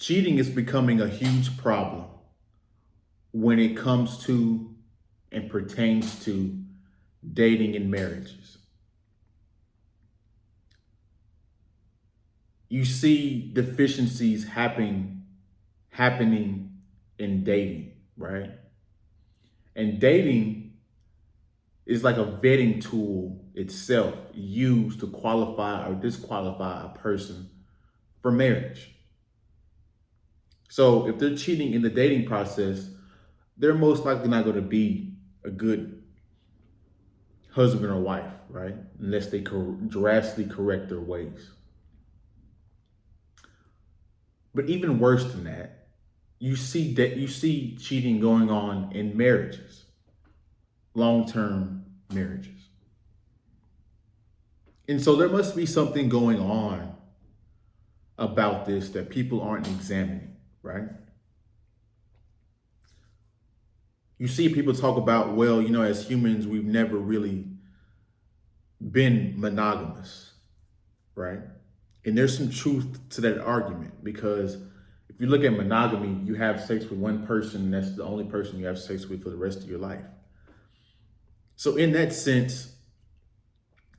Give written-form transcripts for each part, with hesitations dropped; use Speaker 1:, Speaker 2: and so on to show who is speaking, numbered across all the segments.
Speaker 1: cheating is becoming a huge problem when it comes to and pertains to dating and marriages. You see deficiencies happening in dating, right? And dating is like a vetting tool itself used to qualify or disqualify a person for marriage. So if they're cheating in the dating process, they're most likely not going to be a good husband or wife, right? Unless they drastically correct their ways. But even worse than that, you see cheating going on in marriages, long-term marriages. And so there must be something going on about this that people aren't examining, right? You see people talk about, well, as humans, we've never really been monogamous, right? And there's some truth to that argument because if you look at monogamy, you have sex with one person, and that's the only person you have sex with for the rest of your life. So in that sense,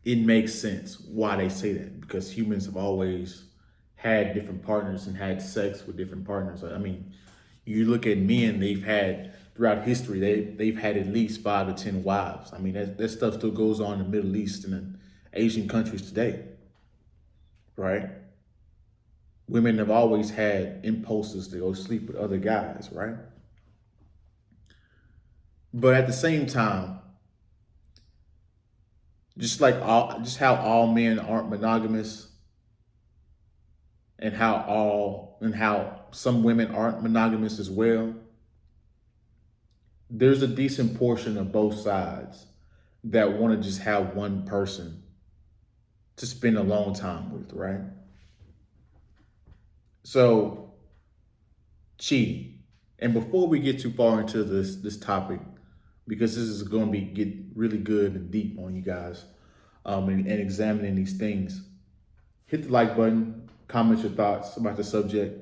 Speaker 1: it makes sense why they say that, because humans have always had different partners and had sex with different partners. I mean, you look at men, they've had throughout history, they've had at least 5 to 10 wives. I mean, that stuff still goes on in the Middle East and in Asian countries today, right? Women have always had impulses to go sleep with other guys, right? But at the same time, just how all men aren't monogamous, and how some women aren't monogamous as well, there's a decent portion of both sides that want to just have one person to spend a long time with, right? So, cheating. And before we get too far into this topic, because this is going to get really good and deep on you guys, and examining these things, hit the like button, comment your thoughts about the subject,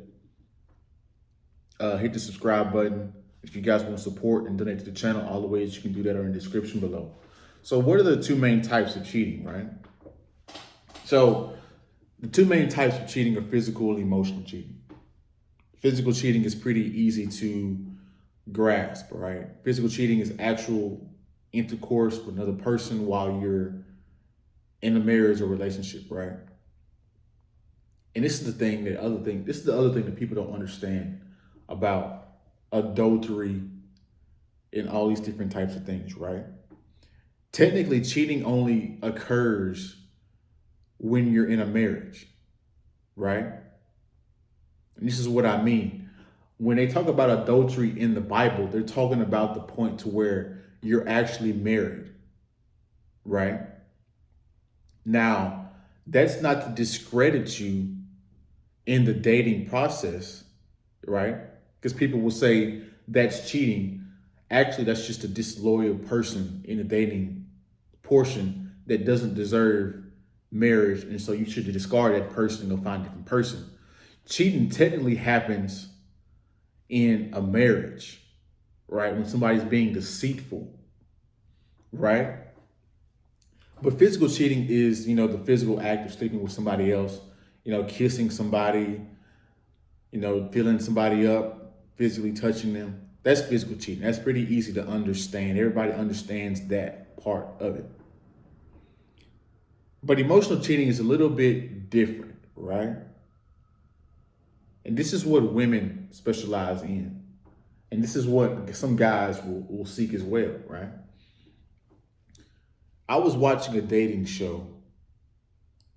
Speaker 1: hit the subscribe button. If you guys want to support and donate to the channel, all the ways you can do that are in the description below. So what are the two main types of cheating, right? So the two main types of cheating are physical and emotional cheating. Physical cheating is pretty easy to grasp, right? Physical cheating is actual intercourse with another person while you're in a marriage or relationship, right? And this is the other thing that people don't understand about adultery and all these different types of things, right? Technically, cheating only occurs when you're in a marriage, right? And this is what I mean. When they talk about adultery in the Bible, they're talking about the point to where you're actually married, right? Now, that's not to discredit you in the dating process, right? Because people will say that's cheating. Actually, that's just a disloyal person in the dating portion that doesn't deserve marriage. And so you should discard that person and go find a different person. Cheating technically happens in a marriage, right? When somebody's being deceitful, right? But physical cheating is, the physical act of sleeping with somebody else, kissing somebody, feeling somebody up, physically touching them. That's physical cheating. That's pretty easy to understand. Everybody understands that part of it. But emotional cheating is a little bit different, right? And this is what women specialize in. And this is what some guys will seek as well, right? I was watching a dating show,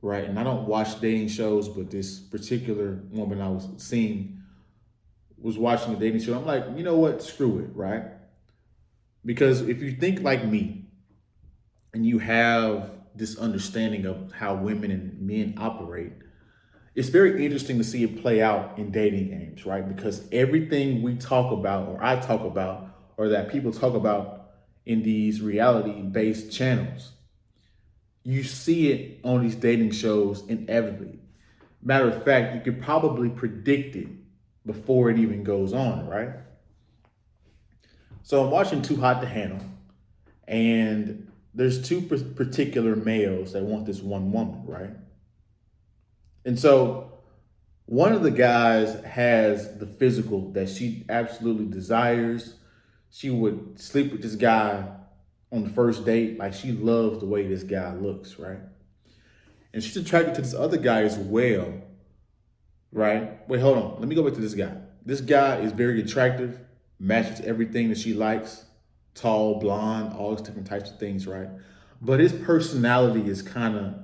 Speaker 1: right? And I don't watch dating shows, but this particular woman I was seeing was watching a dating show. I'm like, you know what? Screw it, right? Because if you think like me and you have this understanding of how women and men operate, it's very interesting to see it play out in dating games, right? Because everything we talk about, or I talk about, or that people talk about in these reality-based channels, you see it on these dating shows inevitably. Matter of fact, you could probably predict it before it even goes on, right? So I'm watching Too Hot to Handle, and there's two particular males that want this one woman, right? And so one of the guys has the physical that she absolutely desires. She would sleep with this guy on the first date. Like, she loves the way this guy looks, right? And she's attracted to this other guy as well, right? Wait, hold on. Let me go back to this guy. This guy is very attractive, matches everything that she likes, tall, blonde, all these different types of things, right? But his personality is kind of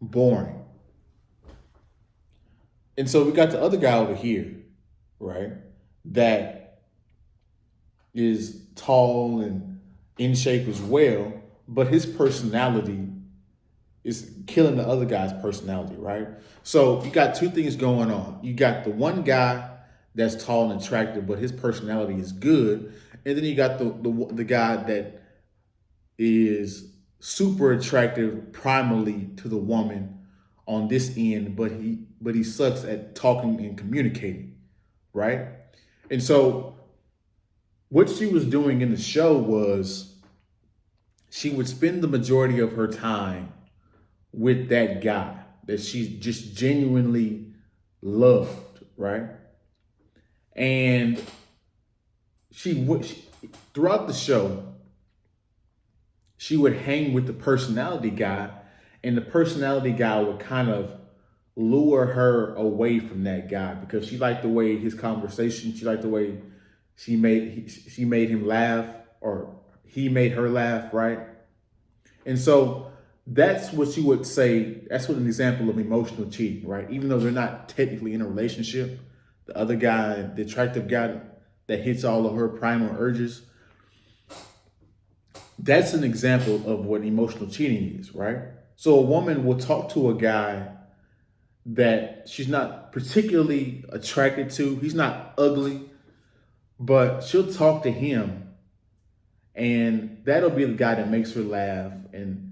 Speaker 1: boring. And so we got the other guy over here, right? That is tall and in shape as well, but his personality is killing the other guy's personality, right? So you got two things going on. You got the one guy that's tall and attractive, but his personality is good, and then you got the guy that is super attractive primarily to the woman on this end, but he sucks at talking and communicating, right? And so what she was doing in the show was she would spend the majority of her time with that guy that she just genuinely loved, right? And throughout the show, she would hang with the personality guy, and the personality guy would kind of lure her away from that guy because she liked the way his conversation, she liked the way she made him laugh, or he made her laugh, right? And so that's what you would say, that's what an example of emotional cheating, right? Even though they're not technically in a relationship, the other guy, the attractive guy that hits all of her primal urges, that's an example of what emotional cheating is, right? So a woman will talk to a guy that she's not particularly attracted to. He's not ugly, but she'll talk to him, and that'll be the guy that makes her laugh and,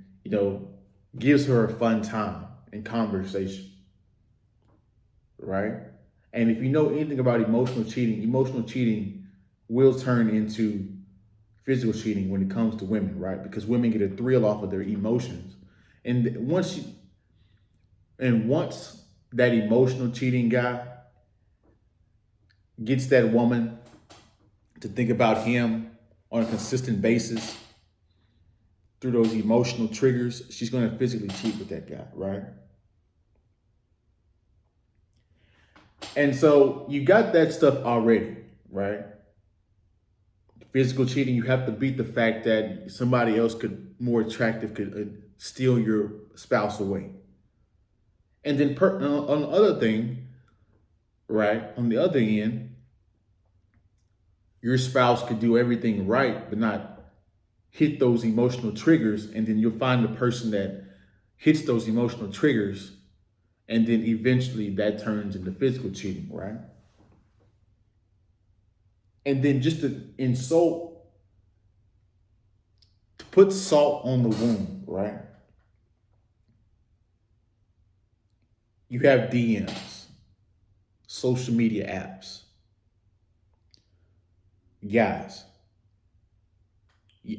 Speaker 1: gives her a fun time in conversation, right? And if you know anything about emotional cheating will turn into physical cheating when it comes to women, right? Because women get a thrill off of their emotions. And once that emotional cheating guy gets that woman to think about him on a consistent basis through those emotional triggers, she's going to physically cheat with that guy, right? And so you got that stuff already, right? Physical cheating, you have to beat the fact that somebody else more attractive could steal your spouse away. And then on the other thing, right, on the other end, your spouse could do everything right, but not hit those emotional triggers. And then you'll find the person that hits those emotional triggers, and then eventually that turns into physical cheating, right? And then just to put salt on the wound, right? You have DMs, social media apps. Guys,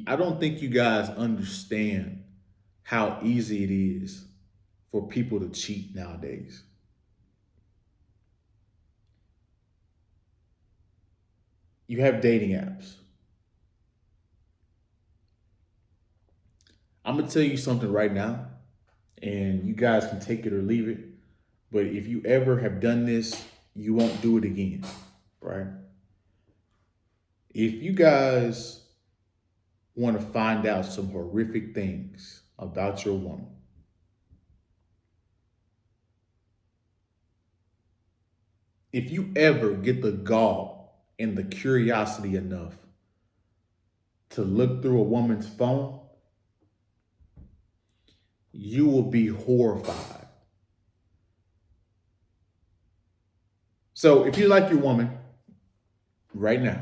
Speaker 1: I don't think you guys understand how easy it is for people to cheat nowadays. You have dating apps. I'm going to tell you something right now, and you guys can take it or leave it. But if you ever have done this, you won't do it again, right? If you guys want to find out some horrific things about your woman, if you ever get the gall and the curiosity enough to look through a woman's phone, you will be horrified. So if you like your woman right now,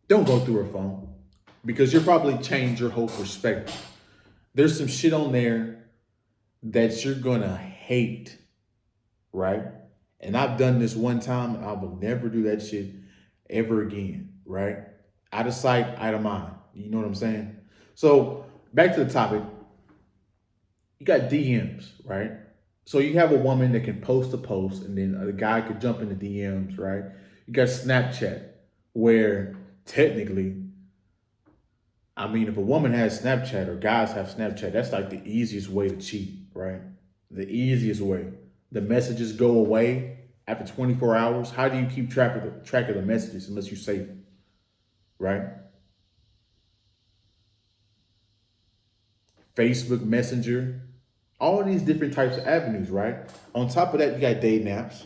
Speaker 1: don't go through her phone, because you'll probably change your whole perspective. There's some shit on there that you're gonna hate, right? And I've done this one time and I will never do that shit ever again, right? Out of sight, out of mind. You know what I'm saying? So back to the topic. You got DMs, right? So you have a woman that can post a post and then a guy could jump in the DMs, right? You got Snapchat, where technically, I mean, if a woman has Snapchat or guys have Snapchat, that's like the easiest way to cheat, right? The easiest way. The messages go away after 24 hours. How do you keep track of the messages unless you save them, right? Facebook Messenger, all these different types of avenues, right? On top of that, you got dating apps.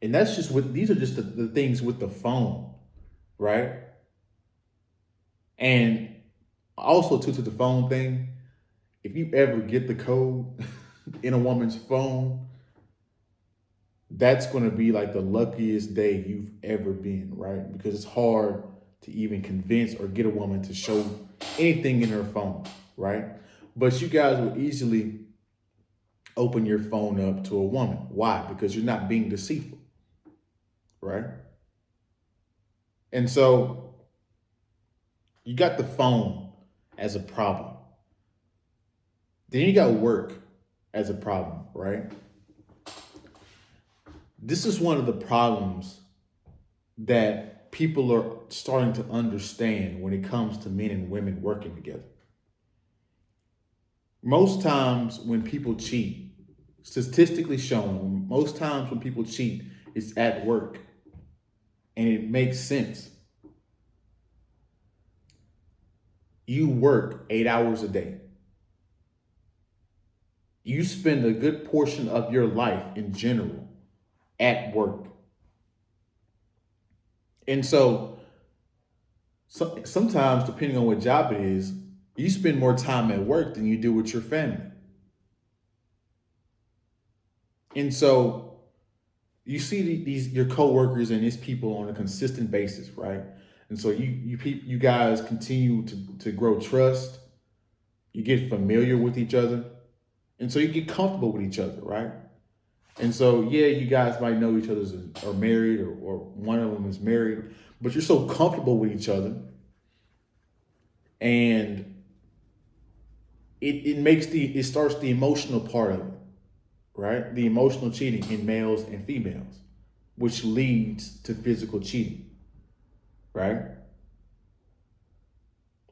Speaker 1: And that's just what these are just the things with the phone, right? And also to the phone thing, if you ever get the code in a woman's phone, that's going to be like the luckiest day you've ever been, right? Because it's hard to even convince or get a woman to show anything in her phone, right? But you guys will easily open your phone up to a woman. Why? Because you're not being deceitful, right? And so you got the phone as a problem. Then you got work as a problem, right? This is one of the problems that people are starting to understand when it comes to men and women working together. Most times when people cheat, statistically shown, most times when people cheat, it's at work. And it makes sense. You work 8 hours a day. You spend a good portion of your life in general at work. And so sometimes, depending on what job it is, you spend more time at work than you do with your family. And so you see these your coworkers and these people on a consistent basis, right? And so you guys continue to grow trust. You get familiar with each other, and so you get comfortable with each other, right? And so yeah, you guys might know each other are married or one of them is married, but you're so comfortable with each other, and it starts the emotional part of it, right? The emotional cheating in males and females, which leads to physical cheating, right?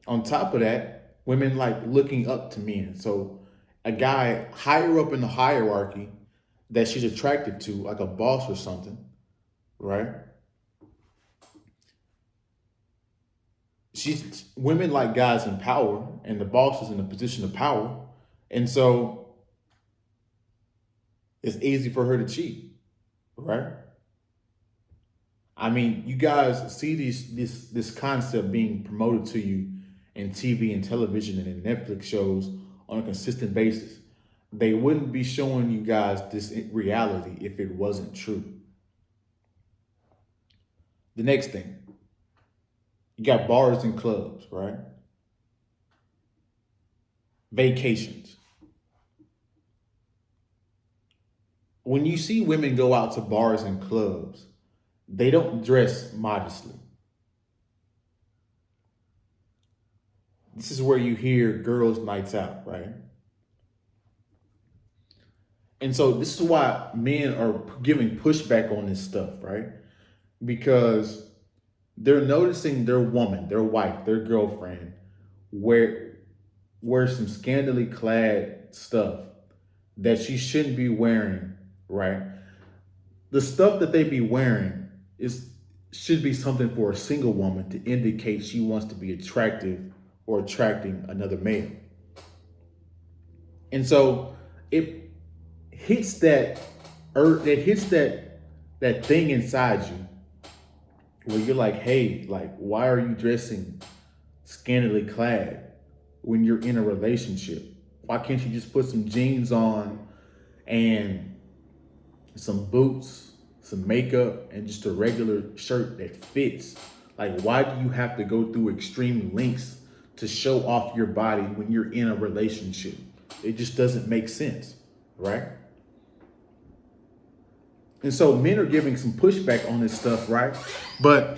Speaker 1: On top of that, women like looking up to men. So a guy higher up in the hierarchy that she's attracted to, like a boss or something, right? Women like guys in power, and the boss is in a position of power, and so it's easy for her to cheat, right? I mean, you guys see this concept being promoted to you in TV and television and in Netflix shows on a consistent basis. They wouldn't be showing you guys this reality if it wasn't true. The next thing, you got bars and clubs, right? Vacations. When you see women go out to bars and clubs, they don't dress modestly. This is where you hear girls' nights out, right? And so this is why men are giving pushback on this stuff, right? Because they're noticing their woman, their wife, their girlfriend wear some scantily clad stuff that she shouldn't be wearing, right? The stuff that they be wearing is should be something for a single woman to indicate she wants to be attractive or attracting another male. And so it hits that thing inside you where you're like, hey, like, why are you dressing scantily clad when you're in a relationship? Why can't you just put some jeans on and some boots, some makeup, and just a regular shirt that fits? Like, why do you have to go through extreme lengths to show off your body when you're in a relationship. It just doesn't make sense, right? And so men are giving some pushback on this stuff, right? But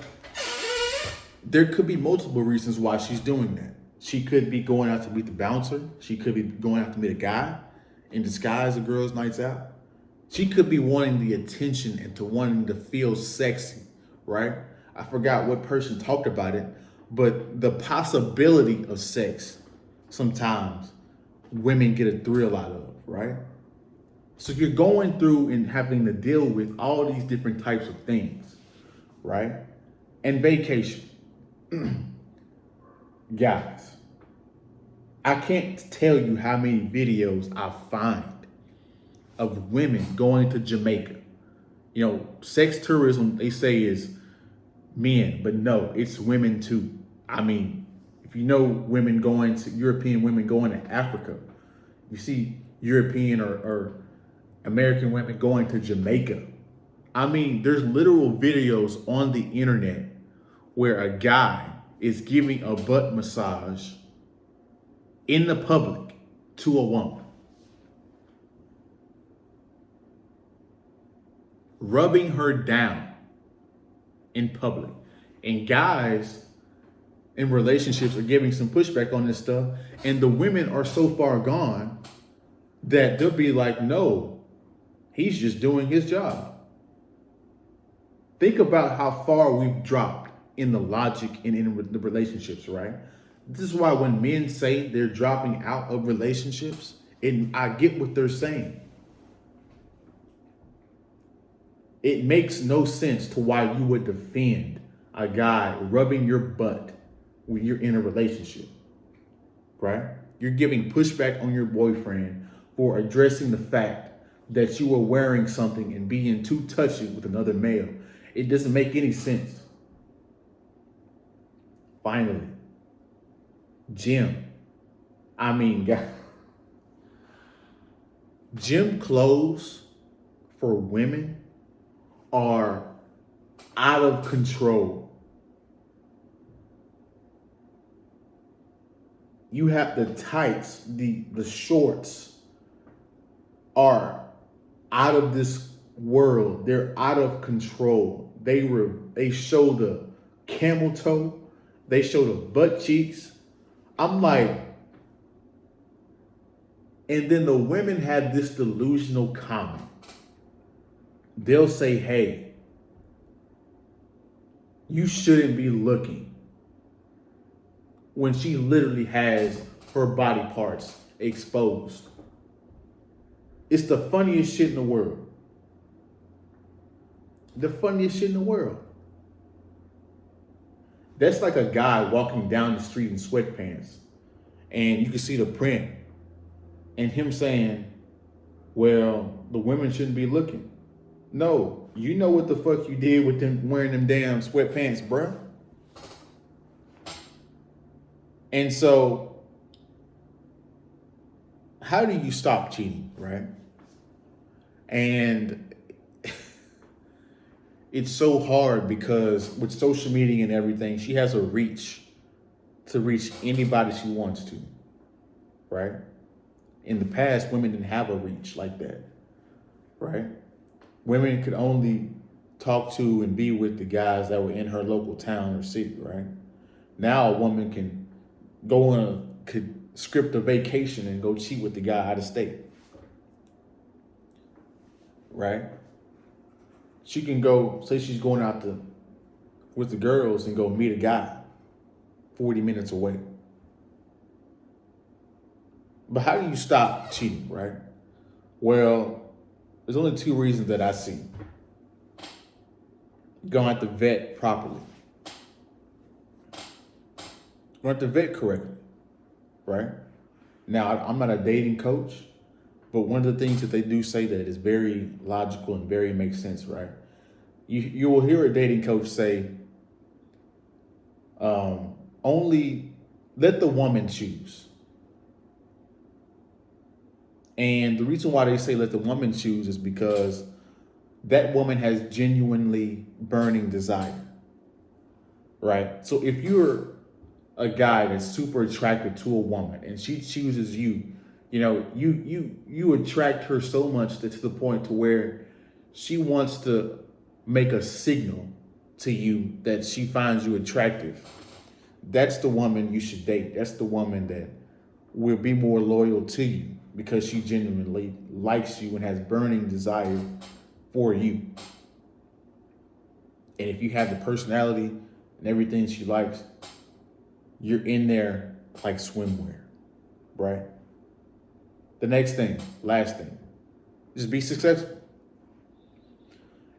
Speaker 1: there could be multiple reasons why she's doing that. She could be going out to meet the bouncer. She could be going out to meet a guy in disguise of girls' nights out. She could be wanting the attention and to wanting to feel sexy, right? I forgot what person talked about it, but the possibility of sex, sometimes women get a thrill out of, right? So you're going through and having to deal with all these different types of things, right? And vacation. Guys, I can't tell you how many videos I find of women going to Jamaica. You know, sex tourism, they say, is men, but no, it's women too. I mean, if you know women going to, European women going to Africa, you see European or American women going to Jamaica. I mean, there's literal videos on the internet where a guy is giving a butt massage in the public to a woman, rubbing her down in public. And guys in relationships are giving some pushback on this stuff, and the women are so far gone that they'll be like, no, he's just doing his job. Think about how far we've dropped in the logic and in the relationships, right? This is why when men say they're dropping out of relationships, and I get what they're saying. It makes no sense to why you would defend a guy rubbing your butt when you're in a relationship, right? You're giving pushback on your boyfriend for addressing the fact that you are wearing something and being too touchy with another male. It doesn't make any sense. Finally, gym. I mean, God, gym clothes for women are out of control. You have the tights, the shorts are out of this world. They're out of control. They show the camel toe. They show the butt cheeks. I'm like, and then the women have this delusional comment. They'll say, hey, you shouldn't be looking, when she literally has her body parts exposed. It's the funniest shit in the world. The funniest shit in the world. That's like a guy walking down the street in sweatpants and you can see the print and him saying, well, the women shouldn't be looking. No, you know what the fuck you did with them wearing them damn sweatpants, bruh. And so, how do you stop cheating, right? And it's so hard because with social media and everything, she has a reach to reach anybody she wants to, right? In the past, women didn't have a reach like that, right? Women could only talk to and be with the guys that were in her local town or city, right? Now a woman can could script a vacation and go cheat with the guy out of state, right? She can go, say she's going out with the girls and go meet a guy 40 minutes away. But how do you stop cheating, right? Well, there's only two reasons that I see. You're going to have to vet properly. You're going to have to vet correctly, right? Now, I'm not a dating coach, but one of the things that they do say that is very logical and very makes sense, right? You will hear a dating coach say, only let the woman choose. And the reason why they say let the woman choose is because that woman has genuinely burning desire, right? So if you're a guy that's super attracted to a woman and she chooses you, you attract her so much that to the point to where she wants to make a signal to you that she finds you attractive. That's the woman you should date. That's the woman that will be more loyal to you because she genuinely likes you and has burning desire for you. And if you have the personality and everything she likes, you're in there like swimwear, right? The next thing, last thing, just be successful.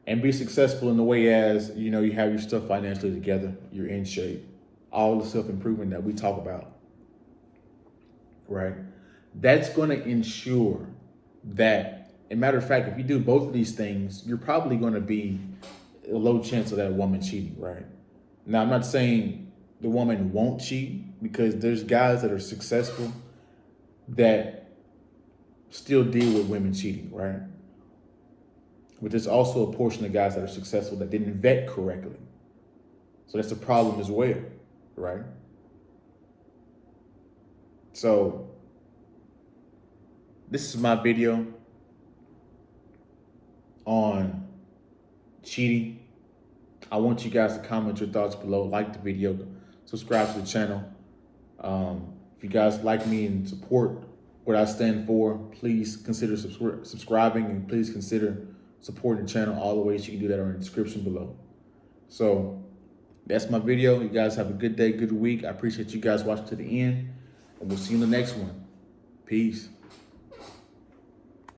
Speaker 1: And be successful in the way as, you have your stuff financially together, you're in shape, all the self-improvement that we talk about, right? That's going to ensure that, as a matter of fact, if you do both of these things, you're probably going to be a low chance of that woman cheating, right? Now, I'm not saying the woman won't cheat, because there's guys that are successful that still deal with women cheating, right? But there's also a portion of guys that are successful that didn't vet correctly. So that's a problem as well, right? So this is my video on cheating. I want you guys to comment your thoughts below, like the video, subscribe to the channel. If you guys like me and support what I stand for, please consider subscribing, and please consider supporting the channel. All the ways you can do that are in the description below. So that's my video. You guys have a good day, good week. I appreciate you guys watching to the end, and we'll see you in the next one. Peace.